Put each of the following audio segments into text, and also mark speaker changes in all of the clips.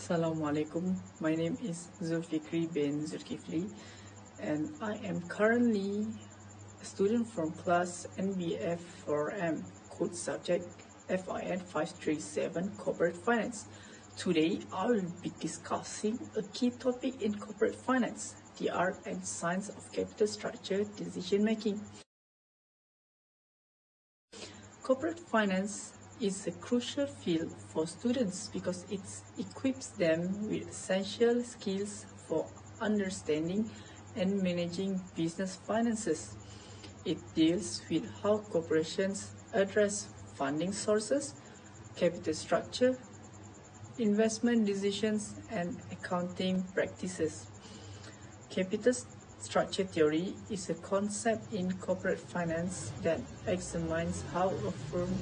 Speaker 1: Assalamualaikum. My name is Zulfikri bin Zulkifli and I am currently a student from class NBF 4M, code subject FIN 537 Corporate Finance. Today I will be discussing a key topic in corporate finance, the art and science of capital structure decision making. Corporate finance is a crucial field for students because it equips them with essential skills for understanding and managing business finances. It deals with how corporations address funding sources, capital structure, investment decisions, and accounting practices. Capital structure theory is a concept in corporate finance that examines how a firm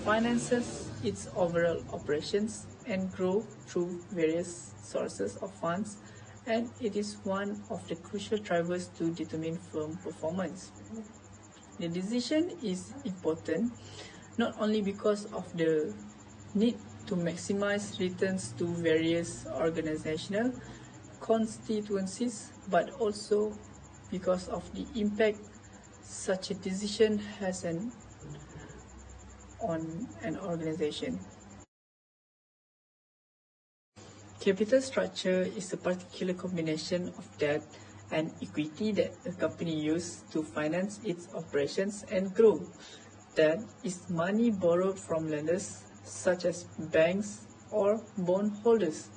Speaker 1: finances its overall operations and growth through various sources of funds, and it is one of the crucial drivers to determine firm performance. The decision is important not only because of the need to maximize returns to various organizational constituencies, but also because of the impact such a decision has on an organization. Capital structure is a particular combination of debt and equity that a company uses to finance its operations and growth. Debt is money borrowed from lenders such as banks or bondholders,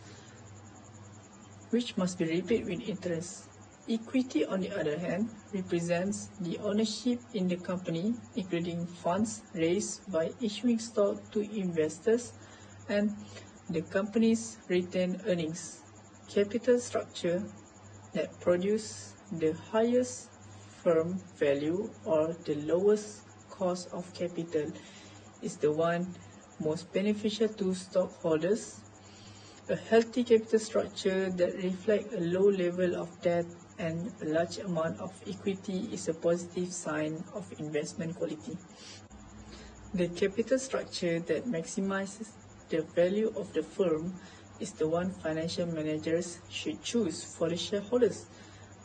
Speaker 1: which must be repaid with interest. Equity, on the other hand, represents the ownership in the company, including funds raised by issuing stock to investors and the company's retained earnings. Capital structure that produces the highest firm value or the lowest cost of capital is the one most beneficial to stockholders. A healthy capital structure that reflects a low level of debt and a large amount of equity is a positive sign of investment quality. The capital structure that maximizes the value of the firm is the one financial managers should choose for the shareholders.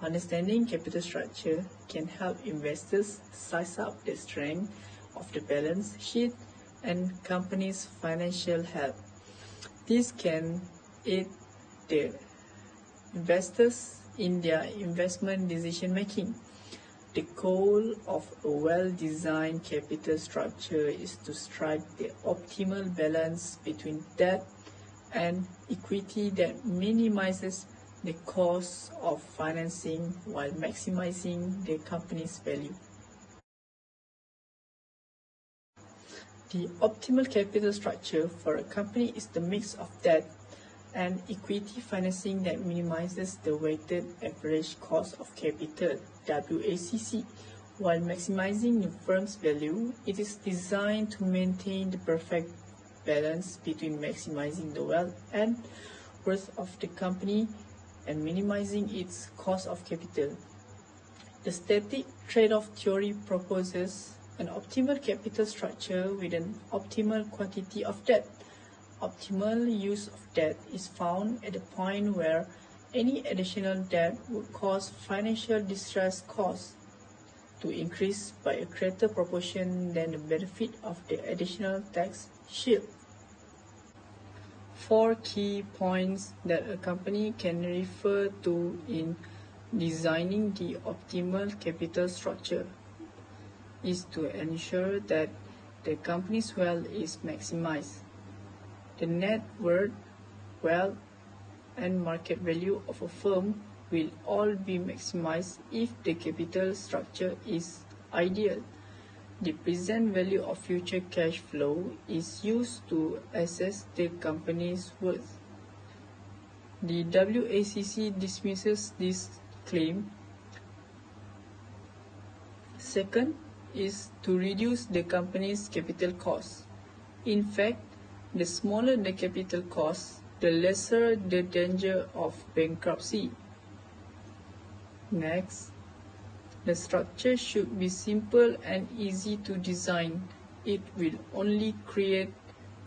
Speaker 1: Understanding capital structure can help investors size up the strength of the balance sheet and company's financial health. This can aid the investors in their investment decision making. The goal of a well-designed capital structure is to strike the optimal balance between debt and equity that minimizes the cost of financing while maximizing the company's value. The optimal capital structure for a company is the mix of debt and equity financing that minimizes the weighted average cost of capital (WACC). While maximizing the firm's value, it is designed to maintain the perfect balance between maximizing the wealth and worth of the company and minimizing its cost of capital. The static trade-off theory proposes an optimal capital structure with an optimal quantity of debt. Optimal use of debt is found at the point where any additional debt would cause financial distress costs to increase by a greater proportion than the benefit of the additional tax shield. 4 key points that a company can refer to in designing the optimal capital structure is to ensure that the company's wealth is maximized. The net worth, wealth, and market value of a firm will all be maximized if the capital structure is ideal. The present value of future cash flow is used to assess the company's worth. The WACC dismisses this claim. Second is to reduce the company's capital cost. In fact, the smaller the capital cost, the lesser the danger of bankruptcy. Next, the structure should be simple and easy to design. It will only create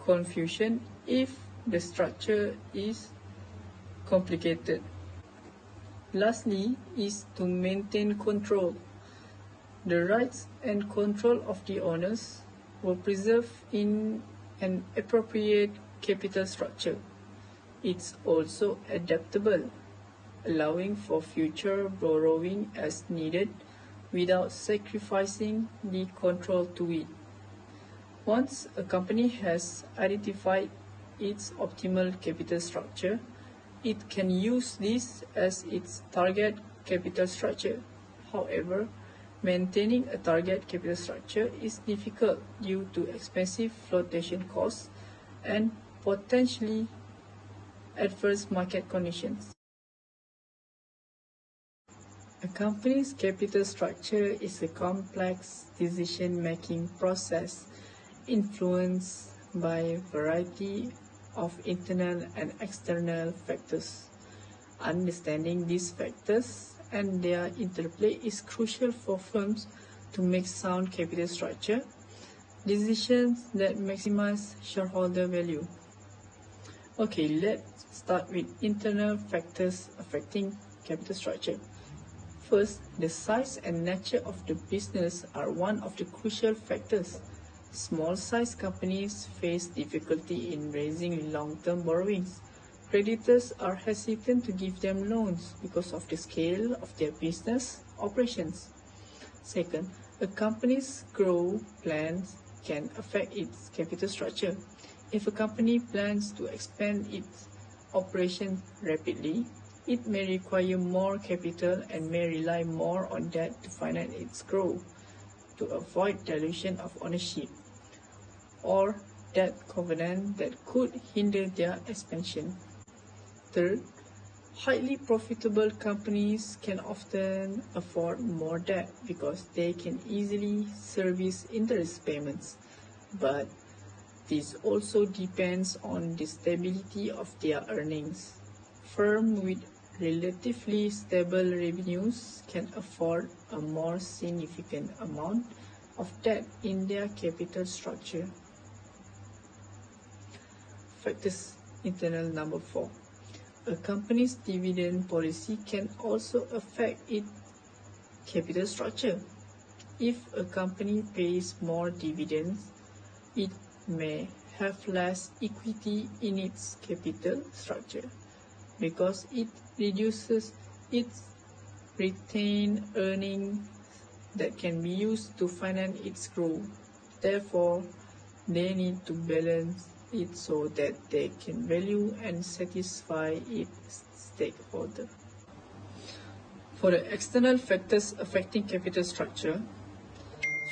Speaker 1: confusion if the structure is complicated. Lastly is to maintain control. The rights and control of the owners were preserved in an appropriate capital structure. It's also adaptable, allowing for future borrowing as needed without sacrificing the control to it. Once a company has identified its optimal capital structure, it can use this as its target capital structure. However, maintaining a target capital structure is difficult due to expensive flotation costs and potentially adverse market conditions. A company's capital structure is a complex decision-making process influenced by a variety of internal and external factors. Understanding these factors and their interplay is crucial for firms to make sound capital structure decisions that maximize shareholder value. Okay, let's start with internal factors affecting capital structure. First, the size and nature of the business are one of the crucial factors. Small-sized companies face difficulty in raising long-term borrowings. Creditors are hesitant to give them loans because of the scale of their business operations. Second, a company's growth plans can affect its capital structure. If a company plans to expand its operation rapidly, it may require more capital and may rely more on debt to finance its growth to avoid dilution of ownership or debt covenant that could hinder their expansion. Third, highly profitable companies can often afford more debt because they can easily service interest payments, but this also depends on the stability of their earnings. Firms with relatively stable revenues can afford a more significant amount of debt in their capital structure. Factors internal number 4. A company's dividend policy can also affect its capital structure. If a company pays more dividends, it may have less equity in its capital structure because it reduces its retained earnings that can be used to finance its growth. Therefore, they need to balance it so that they can value and satisfy its stakeholders. For the external factors affecting capital structure,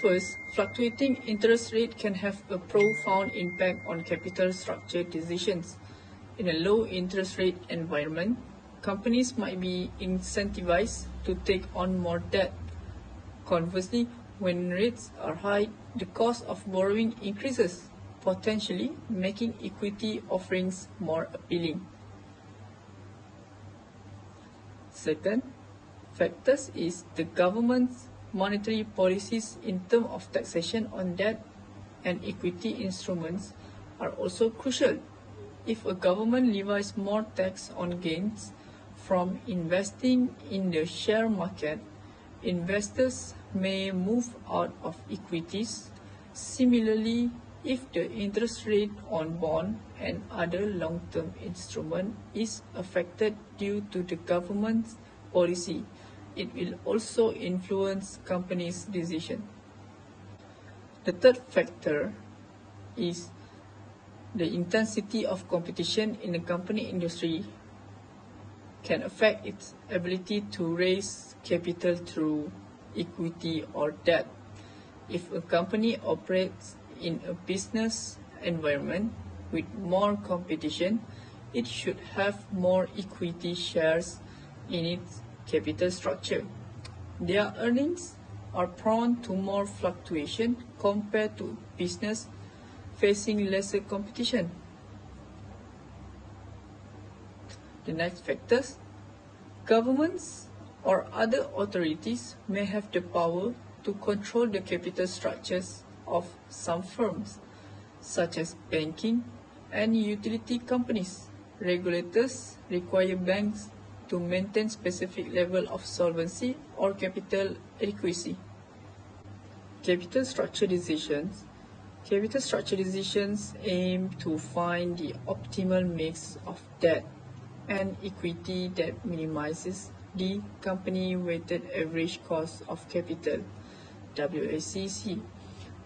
Speaker 1: first, fluctuating interest rate can have a profound impact on capital structure decisions. In a low interest rate environment, companies might be incentivized to take on more debt. Conversely, when rates are high, the cost of borrowing increases, potentially making equity offerings more appealing. Second, factors is the government's monetary policies in terms of taxation on debt and equity instruments are also crucial. If a government levies more tax on gains from investing in the share market, investors may move out of equities. Similarly, if the interest rate on bond and other long-term instruments is affected due to the government's policy, it will also influence companies' decisions. The third factor is the intensity of competition in the company industry can affect its ability to raise capital through equity or debt. If a company operates in a business environment with more competition, it should have more equity shares in its capital structure. Their earnings are prone to more fluctuation compared to business facing lesser competition. The next factors, governments or other authorities may have the power to control the capital structures of some firms, such as banking, and utility companies. Regulators require banks to maintain specific level of solvency or capital adequacy. Capital structure decisions. Capital structure decisions aim to find the optimal mix of debt and equity that minimizes the company weighted average cost of capital (WACC)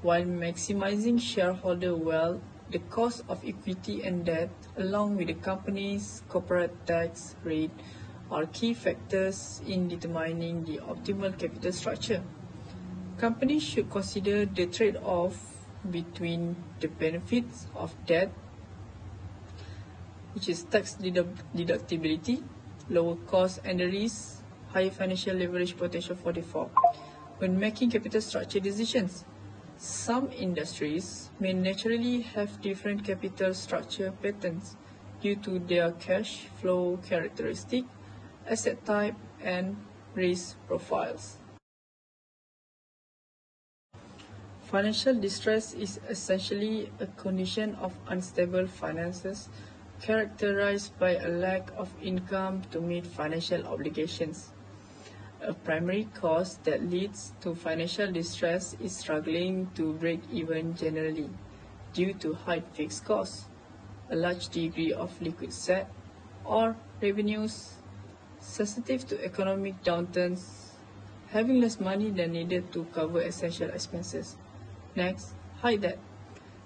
Speaker 1: while maximizing shareholder wealth. The cost of equity and debt, along with the company's corporate tax rate, are key factors in determining the optimal capital structure. Companies should consider the trade-off between the benefits of debt, which is tax deductibility, lower cost, and the risk, higher financial leverage potential for default. When making capital structure decisions, some industries may naturally have different capital structure patterns due to their cash flow characteristic, asset type, and risk profiles. Financial distress is essentially a condition of unstable finances characterized by a lack of income to meet financial obligations. A primary cause that leads to financial distress is struggling to break even generally due to high fixed costs, a large degree of liquid asset, or revenues sensitive to economic downturns, having less money than needed to cover essential expenses. Next, high debt,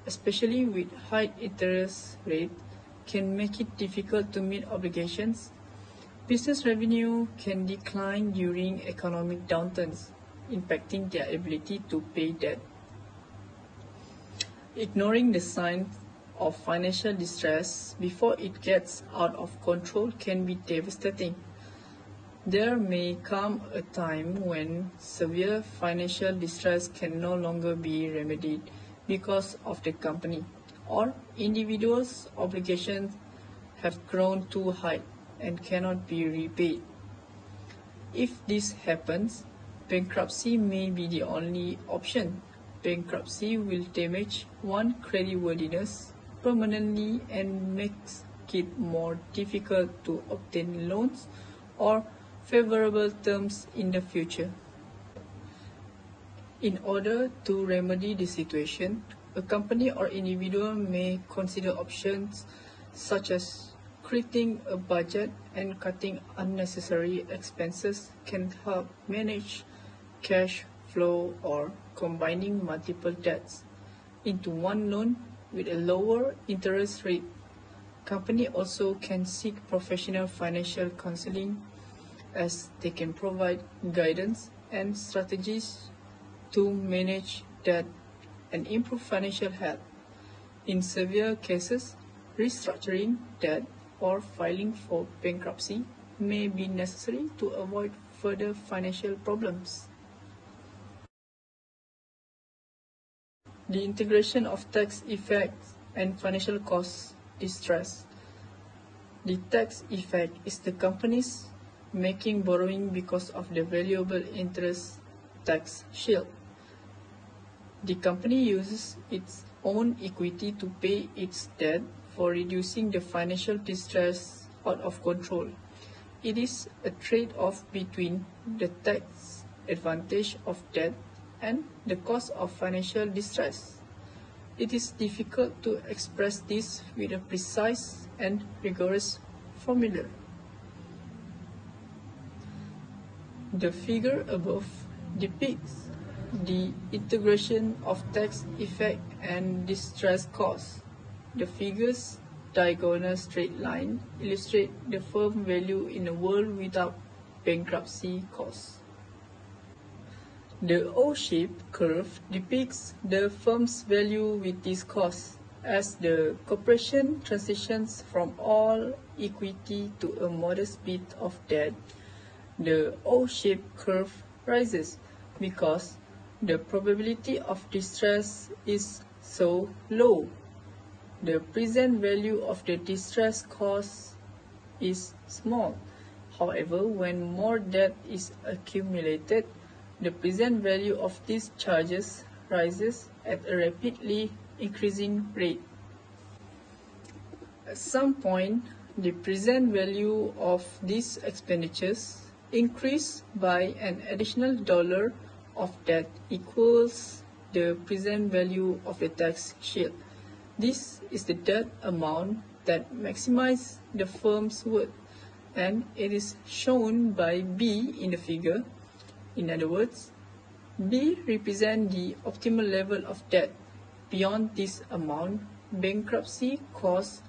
Speaker 1: especially with high interest rate, can make it difficult to meet obligations. Business revenue can decline during economic downturns, impacting their ability to pay debt. Ignoring the signs of financial distress before it gets out of control can be devastating. There may come a time when severe financial distress can no longer be remedied because of the company or individuals' obligations have grown too high and cannot be repaid. If this happens, bankruptcy may be the only option. Bankruptcy will damage one's creditworthiness permanently and makes it more difficult to obtain loans or favorable terms in the future. In order to remedy the situation, a company or individual may consider options such as creating a budget and cutting unnecessary expenses can help manage cash flow, or combining multiple debts into one loan with a lower interest rate. Company also can seek professional financial counseling as they can provide guidance and strategies to manage debt and improve financial health. In severe cases, restructuring debt or filing for bankruptcy may be necessary to avoid further financial problems. The integration of tax effects and financial cost distress. The tax effect is the company's making borrowing because of the valuable interest tax shield. The company uses its own equity to pay its debt for reducing the financial distress out of control. It is a trade-off between the tax advantage of debt and the cost of financial distress. It is difficult to express this with a precise and rigorous formula. The figure above depicts the integration of tax effect and distress cost. The figure's diagonal straight line illustrates the firm value in a world without bankruptcy costs. The O-shaped curve depicts the firm's value with these costs. As the corporation transitions from all equity to a modest bit of debt, the O-shaped curve rises because the probability of distress is so low. The present value of the distress cost is small. However, when more debt is accumulated, the present value of these charges rises at a rapidly increasing rate. At some point, the present value of these expenditures increase by an additional dollar of debt equals the present value of the tax shield. This is the debt amount that maximizes the firm's worth, and it is shown by B in the figure. In other words, B represents the optimal level of debt. Beyond this amount, bankruptcy costs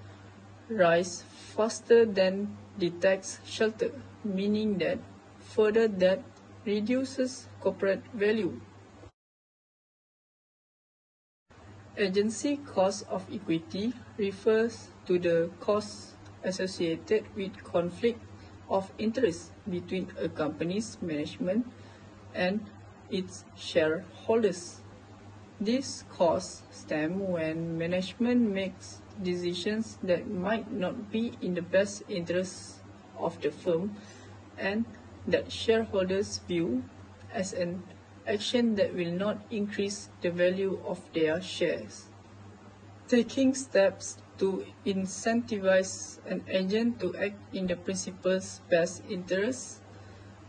Speaker 1: rise faster than the tax shelter, meaning that further debt reduces corporate value. Agency cost of equity refers to the costs associated with conflict of interest between a company's management and its shareholders. These costs stem when management makes decisions that might not be in the best interests of the firm and that shareholders view as an action that will not increase the value of their shares. Taking steps to incentivize an agent to act in the principal's best interests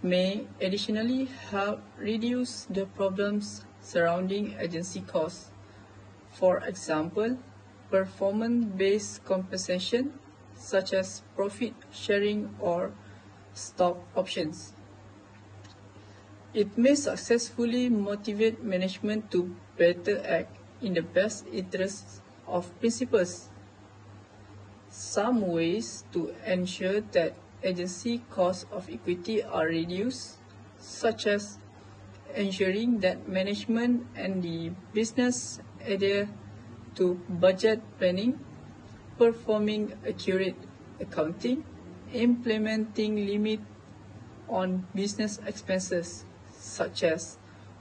Speaker 1: may additionally help reduce the problems surrounding agency costs. For example, performance-based compensation, such as profit sharing or stock options. It may successfully motivate management to better act in the best interests of principals. Some ways to ensure that agency costs of equity are reduced, such as ensuring that management and the business adhere to budget planning, performing accurate accounting, implementing limit on business expenses, such as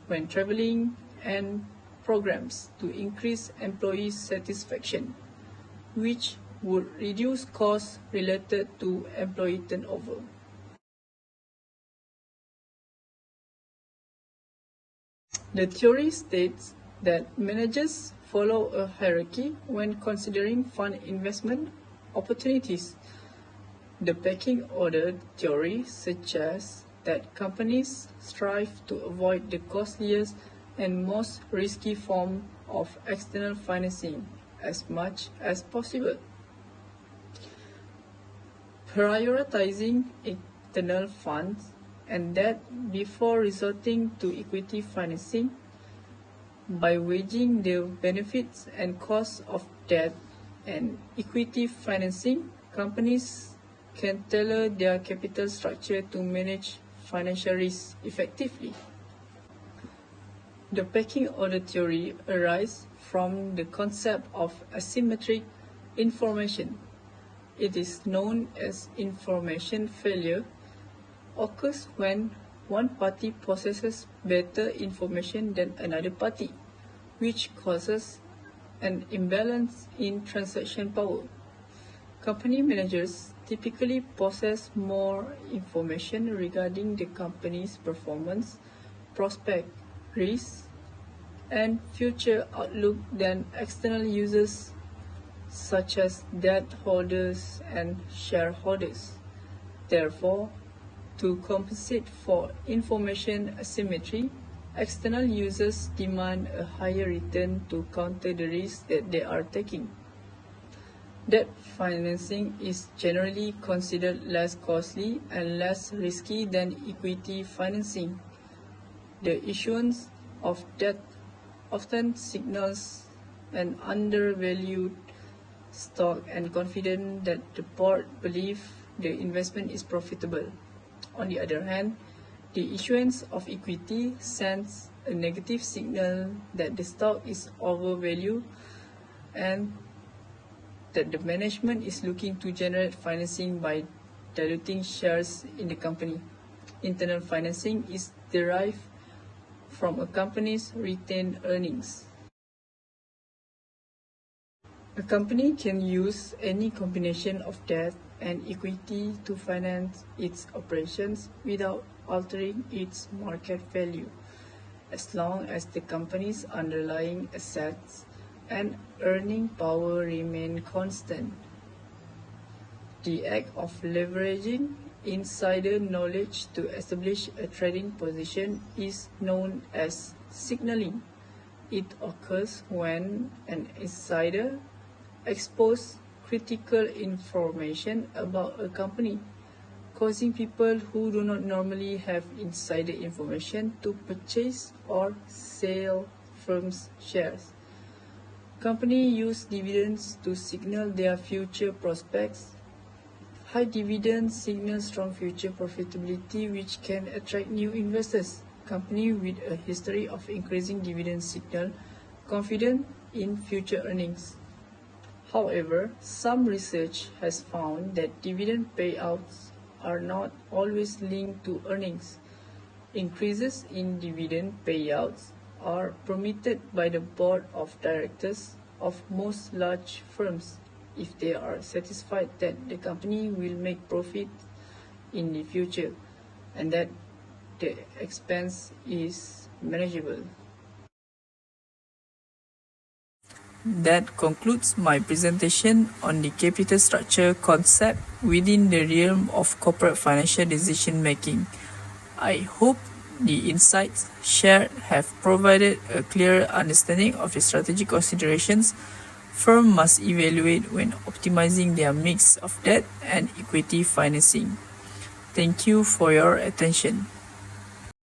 Speaker 1: when traveling, and programs to increase employee satisfaction, which would reduce costs related to employee turnover. The theory states that managers follow a hierarchy when considering fund investment opportunities. The pecking order theory suggests that companies strive to avoid the costliest and most risky form of external financing as much as possible, prioritizing internal funds and debt before resorting to equity financing. By weighing the benefits and costs of debt and equity financing, companies can tailor their capital structure to manage financial risks effectively. The pecking order theory arises from the concept of asymmetric information. It is known as information failure, occurs when one party possesses better information than another party, which causes an imbalance in transaction power. Company managers typically possess more information regarding the company's performance, prospect, risks, and future outlook than external users such as debt holders and shareholders. Therefore, to compensate for information asymmetry, external users demand a higher return to counter the risk that they are taking. Debt financing is generally considered less costly and less risky than equity financing. The issuance of debt often signals an undervalued stock and confidence that the board believes the investment is profitable. On the other hand, the issuance of equity sends a negative signal that the stock is overvalued and that the management is looking to generate financing by diluting shares in the company. Internal financing is derived from a company's retained earnings. A company can use any combination of debt and equity to finance its operations without altering its market value, as long as the company's underlying assets and earning power remain constant. The act of leveraging insider knowledge to establish a trading position is known as signaling. It occurs when an insider exposes critical information about a company, causing people who do not normally have insider information to purchase or sell firms' shares. Companies use dividends to signal their future prospects. High dividends signal strong future profitability, which can attract new investors. Companies with a history of increasing dividends signal confidence in future earnings. However, some research has found that dividend payouts are not always linked to earnings. Increases in dividend payouts are permitted by the board of directors of most large firms if they are satisfied that the company will make profit in the future and that the expense is manageable. That concludes my presentation on the capital structure concept within the realm of corporate financial decision making. I hope the insights shared have provided a clearer understanding of the strategic considerations firms must evaluate when optimizing their mix of debt and equity financing. Thank you for your attention.